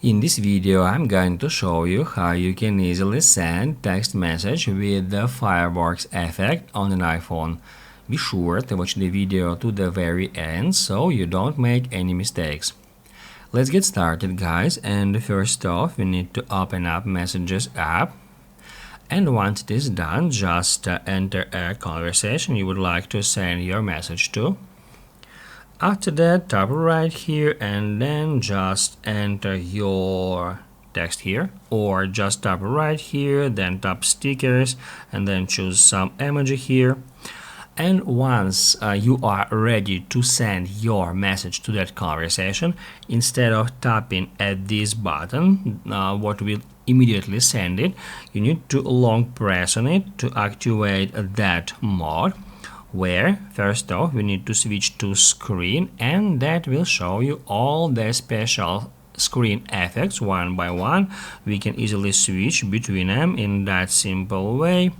In this video, I'm going to show you how you can easily send text message with the fireworks effect on an iPhone. Be sure to watch the video to the very end so you don't make any mistakes. Let's get started, guys, and first off we need to open up Messages app. And once it is done, just enter a conversation you would like to send your message to. After that, tap right here and then just enter your text here, or just tap right here, then tap stickers and then choose some emoji here. And once you are ready to send your message to that conversation, instead of tapping at this button, what will immediately send it, you need to long press on it to activate that mode, where first off we need to switch to screen, and that will show you all the special screen effects one by one. We can easily switch between them in that simple way.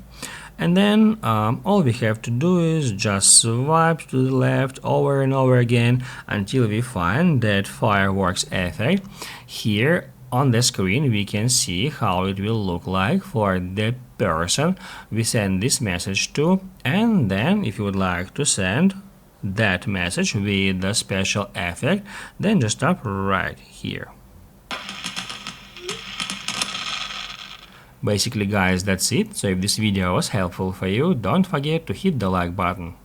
And then all we have to do is just swipe to the left over and over again until we find that fireworks effect. Here on the screen we can see how it will look like for the person we send this message to. And then if you would like to send that message with the special effect, then just tap right here. Basically, guys, that's it. So if this video was helpful for you, don't forget to hit the like button.